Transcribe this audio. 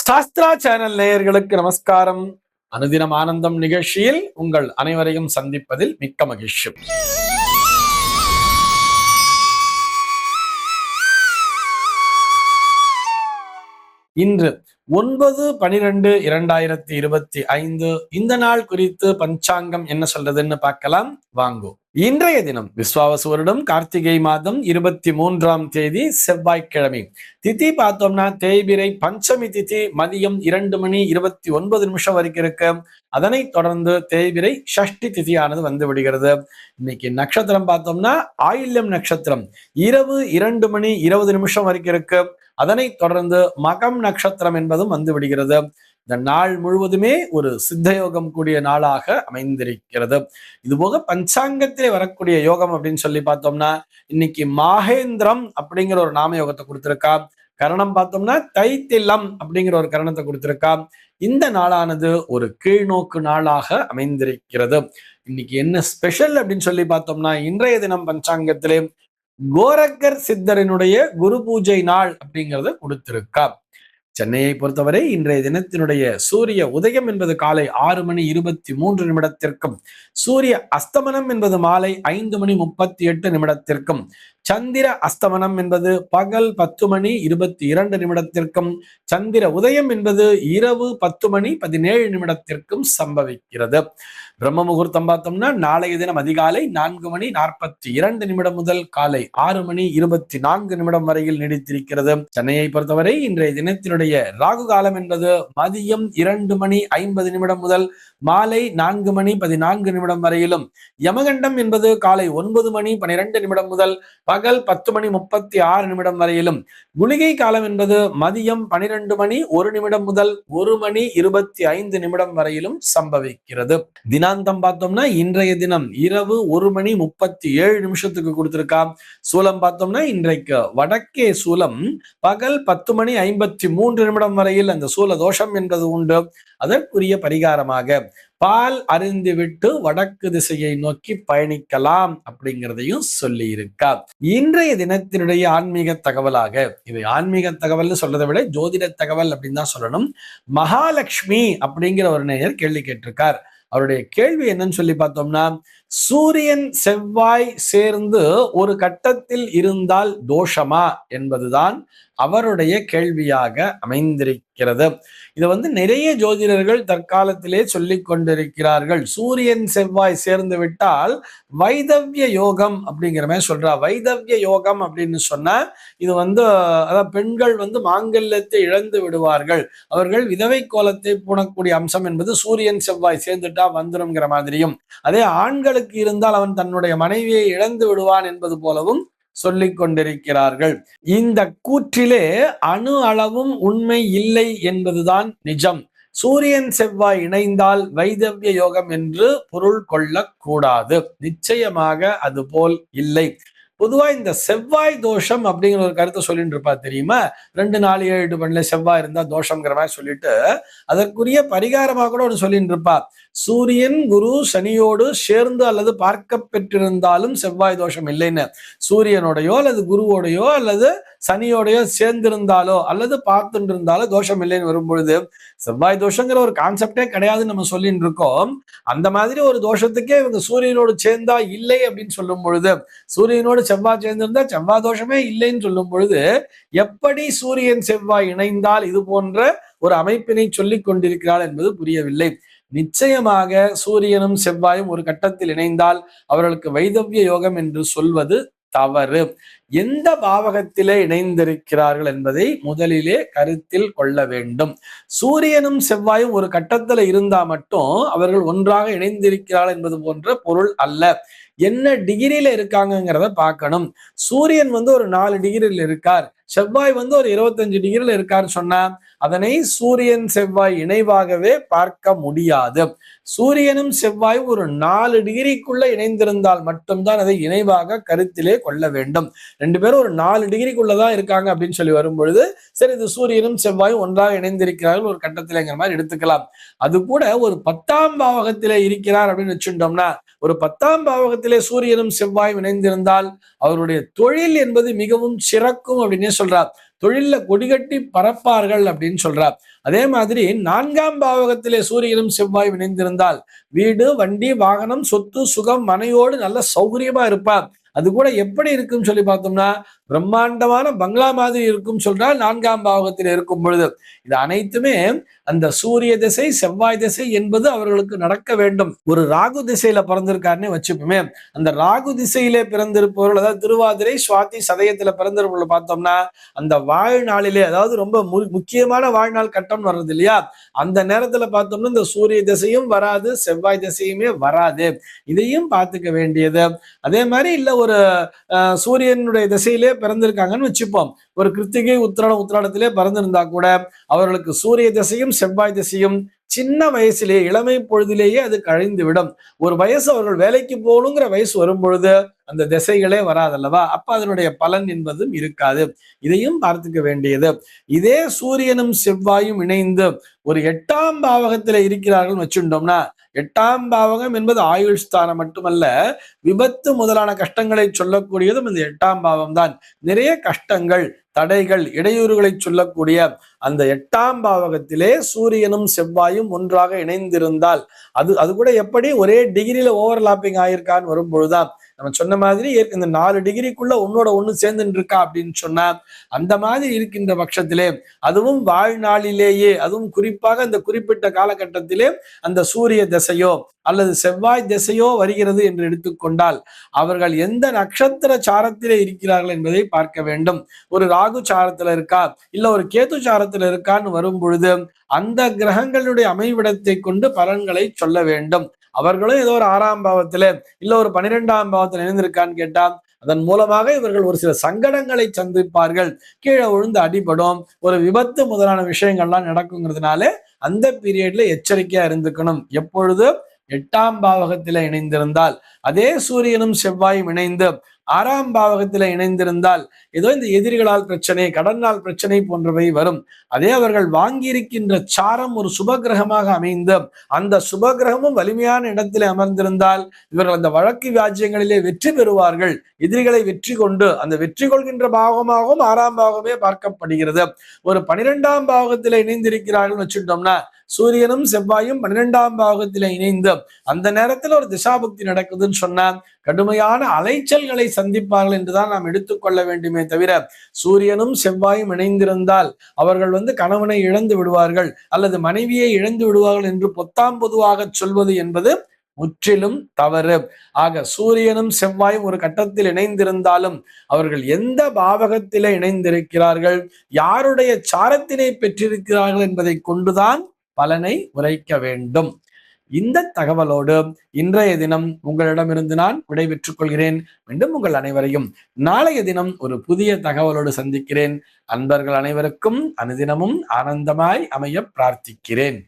Sastra channel நேயர்களுக்கு நமஸ்காரம். அனுதினம் ஆனந்தம் நிகழ்ச்சியில் உங்கள் அனைவரையும் சந்திப்பதில் மிக்க மகிழ்ச்சி. இன்று 9/12/2025 இந்த நாள் குறித்து பஞ்சாங்கம் என்ன சொல்றதுன்னு பார்க்கலாம் வாங்கோ. இன்றைய தினம் விஸ்வாவசு வருடம் கார்த்திகை மாதம் 23ஆம் தேதி செவ்வாய்க்கிழமை. திதி பார்த்தோம்னா தேய்பிரை பஞ்சமி திதி மதியம் 2:29 வரைக்கும் இருக்கு. அதனை தொடர்ந்து தேய்பிரை ஷஷ்டி திதியானது வந்து விடுகிறது. இன்னைக்கு நட்சத்திரம் பார்த்தோம்னா ஆயில்யம் நட்சத்திரம் இரவு 2:20 வரைக்கும் இருக்கு. அதனை தொடர்ந்து மகம் நட்சத்திரம் என்பதும் வந்து விடுகிறது. இந்த நாள் முழுவதுமே ஒரு சித்தயோகம் கூடிய நாளாக அமைந்திருக்கிறது. இதுபோக பஞ்சாங்கத்திலே வரக்கூடிய யோகம் அப்படின்னு சொல்லி பார்த்தோம்னா இன்னைக்கு மாகேந்திரம் அப்படிங்கிற ஒரு நாம யோகத்தை கொடுத்திருக்கா. கரணம் பார்த்தோம்னா தைத்திலம் அப்படிங்கிற ஒரு கரணத்தை கொடுத்திருக்கா. இந்த நாளானது ஒரு கீழ்நோக்கு நாளாக அமைந்திருக்கிறது. இன்னைக்கு என்ன ஸ்பெஷல் அப்படின்னு சொல்லி பார்த்தோம்னா இன்றைய தினம் பஞ்சாங்கத்திலே கோரக்கர் சித்தரினுடைய குரு பூஜை நாள் அப்படிங்கிறத கொடுத்திருக்கா. சென்னையை பொறுத்தவரை இன்றைய தினத்தினுடைய சூரிய உதயம் என்பது காலை 6:23 சூரிய அஸ்தமனம் என்பது மாலை 5:38 சந்திர அஸ்தமனம் என்பது பகல் 10:22 சந்திர உதயம் என்பது இரவு 10:17 சம்பவிக்கிறது. பிரம்ம முகூர்த்தம் பார்த்தோம்னா நாளைய தினம் அதிகாலை 4:42 முதல் காலை 6:24 வரையில் நீடித்திருக்கிறது. சென்னையை பொறுத்தவரை இன்றைய தினத்தினுடைய ராகு காலம் என்பது மதியம் 2:50 முதல் மாலை 4:14 வரையிலும், யமகண்டம் என்பது காலை 9:12 முதல் பகல் 10:36 வரையிலும், குளிகை காலம் என்பது மதியம் 12:01 முதல் 1:25 வரையிலும் சம்பவிக்கிறது. தினாந்தம் பார்த்தோம்னா இன்றைய தினம் இரவு 1:37 கொடுத்திருக்கா. சூலம் பார்த்தோம்னா இன்றைக்கு வடக்கே சூலம் பகல் 10:53 வரையில் அந்த சூல தோஷம் என்பது உண்டு. அதற்குரிய பரிகாரமாக பால் அருந்து விட்டு வடக்கு திசையை நோக்கி பயணிக்கலாம் அப்படிங்கிறதையும் சொல்லி இருக்கா. இன்றைய தினத்தினுடைய ஆன்மீக தகவலாக, இது ஆன்மீக தகவல்னு சொல்றதை விட ஜோதிட தகவல் அப்படின்னு தான் சொல்லணும். மகாலட்சுமி அப்படிங்கிற ஒரு நேயர் கேள்வி கேட்டிருக்கார். அவருடைய கேள்வி என்னன்னு சொல்லி பார்த்தோம்னா, சூரியன் செவ்வாய் சேர்ந்து ஒரு கட்டத்தில் இருந்தால் தோஷமா என்பதுதான் அவருடைய கேள்வியாக அமைந்திருக்கிறது. இதை நிறைய ஜோதிடர்கள் தற்காலத்திலே சொல்லிக் கொண்டிருக்கிறார்கள். சூரியன் செவ்வாய் சேர்ந்து விட்டால் வைதவ்ய யோகம் அப்படிங்கிற மாதிரி சொல்றா. வைதவ்ய யோகம் அப்படின்னு சொன்னா இது அதாவது பெண்கள் மாங்கல்யத்தை இழந்து விடுவார்கள், அவர்கள் விதவை கோலத்தை பூணக்கூடிய அம்சம் என்பது சூரியன் செவ்வாய் சேர்ந்துட்டா வந்துருங்கிற மாதிரியும், அதே ஆண்களுக்கு இருந்தால் அவன் தன்னுடைய மனைவியை இழந்து விடுவான் என்பது போலவும் சொல்லிக் கொண்டிருக்கிறார்கள். இந்த கூற்றிலே அணு அளவும் உண்மை இல்லை என்பதுதான் நிஜம். சூரியன் செவ்வாய் இணைந்தால் வைதவ்ய யோகம் என்று பொருள் கொள்ளக்கூடாது. நிச்சயமாக அது போல் இல்லை. பொதுவா இந்த செவ்வாய் தோஷம் அப்படிங்கிற ஒரு கருத்தை சொல்லிட்டு இருப்பா தெரியுமா. 2, 4, 7 செவ்வாய் இருந்தா தோஷம்ங்கிற மாதிரி சொல்லிட்டு அதற்குரிய பரிகாரமாக கூட ஒரு சொல்லிட்டு இருப்பா. சூரியன் குரு சனியோடு சேர்ந்து அல்லது பார்க்க பெற்றிருந்தாலும் செவ்வாய் தோஷம் இல்லைன்னு, சூரியனோடையோ அல்லது குருவோடையோ அல்லது சனியோடையோ சேர்ந்திருந்தாலோ அல்லது பார்த்துட்டு இருந்தாலோ தோஷம் இல்லைன்னு வரும்பொழுது செவ்வாய் தோஷங்கிற ஒரு கான்செப்டே கிடையாதுன்னு நம்ம சொல்லிட்டு இருக்கோம். அந்த மாதிரி ஒரு தோஷத்துக்கே இவங்க சூரியனோடு சேர்ந்தா இல்லை அப்படின்னு சொல்லும் பொழுது, சூரியனோடு செவ்வாய் சேர்ந்திருந்தா செவ்வாய் தோஷமே இல்லைன்னு சொல்லும் பொழுது, எப்படி சூரியன் செவ்வாய் இணைந்தால் இது போன்ற ஒரு அமைப்பினை சொல்லிக் கொண்டிருக்கிறாள் என்பது புரியவில்லை. நிச்சயமாக சூரியனும் செவ்வாயும் ஒரு கட்டத்தில் இணைந்தால் அவர்களுக்கு வைதவ்ய யோகம் என்று சொல்வது தவறு. எந்த பாவகத்திலே இணைந்திருக்கிறார்கள் என்பதை முதலிலே கருத்தில் கொள்ள வேண்டும். சூரியனும் செவ்வாயும் ஒரு கட்டத்துல இருந்தா மட்டும் அவர்கள் ஒன்றாக இணைந்திருக்கிறார்கள் என்பது போன்ற பொருள் அல்ல. என்ன டிகிரியில இருக்காங்கிறத பார்க்கணும். சூரியன் ஒரு 4 டிகிரியில் இருக்கார், செவ்வாய் ஒரு 25 டிகிரியில் இருக்காரு சொன்னா அதனை சூரியன் செவ்வாய் இணைவாகவே பார்க்க முடியாது. சூரியனும் செவ்வாயும் ஒரு 4 டிகிரிக்குள்ள இணைந்திருந்தால் மட்டும்தான் அதை இணைவாக கருத்திலே கொள்ள வேண்டும். 2 பேரும் ஒரு 4 டிகிரிக்குள்ளதான் இருக்காங்க அப்படின்னு சொல்லி வரும்பொழுது சரி, இது சூரியனும் செவ்வாயும் ஒன்றாக இணைந்திருக்கிறார்கள் ஒரு கட்டத்திலேங்கிற மாதிரி எடுத்துக்கலாம். அது கூட ஒரு 10ஆம் பாவகத்திலே இருக்கிறார் அப்படின்னு வச்சுட்டோம்னா, ஒரு 10ஆம் பாவகத்திலே சூரியனும் செவ்வாயும் இணைந்திருந்தால் அவருடைய தொழில் என்பது மிகவும் சிறக்கும் அப்படின்னே சொல்றார். தொழில்ல கொடிகட்டி பறப்பார்கள் அப்படின்னு சொல்றார். அதே மாதிரி 4ஆம் பாவகத்திலே சூரியனும் செவ்வாய் இணைந்திருந்தால் வீடு, வண்டி, வாகனம், சொத்து, சுகம், மனையோடு நல்ல சௌகரியமா இருப்பார். அது கூட எப்படி இருக்குன்னு சொல்லி பார்த்தோம்னா பிரம்மாண்டமான பங்களா மாதிரி இருக்கும் சொல்றால் 4ஆம் பாவகத்தில் இருக்கும் பொழுது. இது அனைத்துமே அந்த சூரிய திசை, செவ்வாய் திசை என்பது அவர்களுக்கு நடக்க வேண்டும். ஒரு ராகு திசையில பிறந்திருக்காருன்னு வச்சுப்போமே, அந்த ராகு திசையிலே பிறந்திருப்பவர்கள், அதாவது திருவாதிரை, சுவாதி, சதயத்துல பிறந்திருப்பவர்கள் பார்த்தோம்னா அந்த வாழ்நாளிலே, அதாவது ரொம்ப முக்கியமான வாழ்நாள் கட்டம் வர்றது இல்லையா, அந்த நேரத்துல பார்த்தோம்னா இந்த சூரிய திசையும் வராது, செவ்வாய் திசையுமே வராது. இதையும் பார்த்துக்க வேண்டியது. அதே மாதிரி இல்ல ஒரு சூரியனுடைய திசையிலே பிறந்திருக்காங்கன்னு வச்சுப்போம். ஒரு கிருத்திகை, உத்திராடத்திலே பிறந்திருந்தா கூட அவர்களுக்கு சூரிய திசையும் செவ்வாய் திசையும் சின்ன வயசிலேயே, இளமை பொழுதிலேயே அது கழிந்து விடும். ஒரு வயசு அவர்கள் வேலைக்கு போகணுங்கிற வயசு வரும் பொழுது அந்த திசைகளே வராதல்லவா, அப்ப அதனுடைய பலன் என்பதும் இருக்காது. இதையும் பார்த்துக்க வேண்டியது. இதே சூரியனும் செவ்வாயும் இணைந்து ஒரு 8ஆம் பாவகத்துல இருக்கிறார்கள் வச்சுட்டோம்னா, 8ஆம் பாவகம் என்பது ஆயுள் ஸ்தானம் மட்டுமல்ல, விபத்து முதலான கஷ்டங்களை சொல்லக்கூடியதும் இந்த 8ஆம் பாவம் தான். நிறைய கஷ்டங்கள், தடைகள், இடையூறுகளை சொல்லக்கூடிய அந்த 8ஆம் பாவகத்திலே சூரியனும் செவ்வாயும் ஒன்றாக இணைந்திருந்தால், அது கூட எப்படி ஒரே டிகிரியில ஓவர்லாப்பிங் ஆயிருக்கான்னு வரும்பொழுதுதான் நம்ம சொன்ன மாதிரி இந்த 4 டிகிரிக்குள்ள ஒன்னோட ஒண்ணு சேர்ந்துட்டு இருக்கா அப்படின்னு சொன்னா, அந்த மாதிரி இருக்கின்ற பட்சத்திலே, அதுவும் வாழ்நாளிலேயே, அதுவும் குறிப்பாக இந்த குறிப்பிட்ட காலகட்டத்திலே அந்த சூரிய திசையோ அல்லது செவ்வாய் திசையோ வருகிறது என்று எடுத்துக்கொண்டால் அவர்கள் எந்த நட்சத்திர சாரத்திலே இருக்கிறார்கள் என்பதை பார்க்க வேண்டும். ஒரு ராகு சாரத்துல இருக்கா, இல்ல ஒரு கேது சாரத்துல இருக்கான்னு வரும் பொழுது அந்த கிரகங்களுடைய அமைவிடத்தை கொண்டு பலன்களை சொல்ல வேண்டும். அவர்களும் ஏதோ ஒரு 6ஆம் பாவத்துல இல்ல ஒரு 12ஆம் பாவத்துல இணைந்திருக்கான்னு கேட்டா அதன் மூலமாக இவர்கள் ஒரு சில சங்கடங்களை சந்திப்பார்கள். கீழே விழுந்து அடிபடும், ஒரு விபத்து முதலான விஷயங்கள்லாம் நடக்குங்கிறதுனால அந்த பீரியட்ல எச்சரிக்கையா இருந்துக்கணும். எப்பொழுது 8ஆம் பாவகத்தில இணைந்திருந்தால், அதே சூரியனும் செவ்வாயும் இணைந்து 6ஆம் பாவகத்தில இணைந்திருந்தால் ஏதோ இந்த எதிரிகளால் பிரச்சனை, கடனால் பிரச்சனை போன்றவை வரும். அதே அவர்கள் வாங்கியிருக்கின்ற சாரம் ஒரு சுபகிரகமாக அமைந்து அந்த சுபகிரகமும் வலிமையான இடத்திலே அமர்ந்திருந்தால் இவர்கள் அந்த வழக்கு வியாஜ்யங்களிலே வெற்றி பெறுவார்கள். எதிரிகளை வெற்றி கொண்டு அந்த வெற்றி கொள்கின்ற பாவமாகவும் 6ஆம் பாவமே பார்க்கப்படுகிறது. ஒரு 12ஆம் பாவகத்தில இணைந்திருக்கிறார்கள் வச்சுட்டோம்னா, சூரியனும் செவ்வாயும் 12ஆம் பாவகத்தில இணைந்து அந்த நேரத்தில் ஒரு திசாபுக்தி நடக்குதுன்னு சொன்னா கடுமையான அலைச்சல்களை சந்திப்பார்கள் என்றுதான் நாம் எடுத்துக்கொள்ள வேண்டுமே தவிர, சூரியனும் செவ்வாயும் இணைந்திருந்தால் அவர்கள் கணவனை இழந்து விடுவார்கள் அல்லது மனைவியை இழந்து விடுவார்கள் என்று பொத்தாம் பொதுவாக சொல்வது என்பது முற்றிலும் தவறு. ஆக சூரியனும் செவ்வாயும் ஒரு கட்டத்தில் இணைந்திருந்தாலும் அவர்கள் எந்த பாவகத்திலே இணைந்திருக்கிறார்கள், யாருடைய சாரத்தினை பெற்றிருக்கிறார்கள் என்பதை கொண்டுதான் பலனை உரைக்க வேண்டும். இந்த தகவலோடு இன்றைய தினம் உங்களிடமிருந்து நான் விடைபெற்றுக் கொள்கிறேன். மீண்டும் உங்கள் அனைவரையும் நாளைய தினம் ஒரு புதிய தகவலோடு சந்திக்கிறேன். அன்பர்கள் அனைவருக்கும் அனுதினமும் ஆனந்தமாய் அமைய பிரார்த்திக்கிறேன்.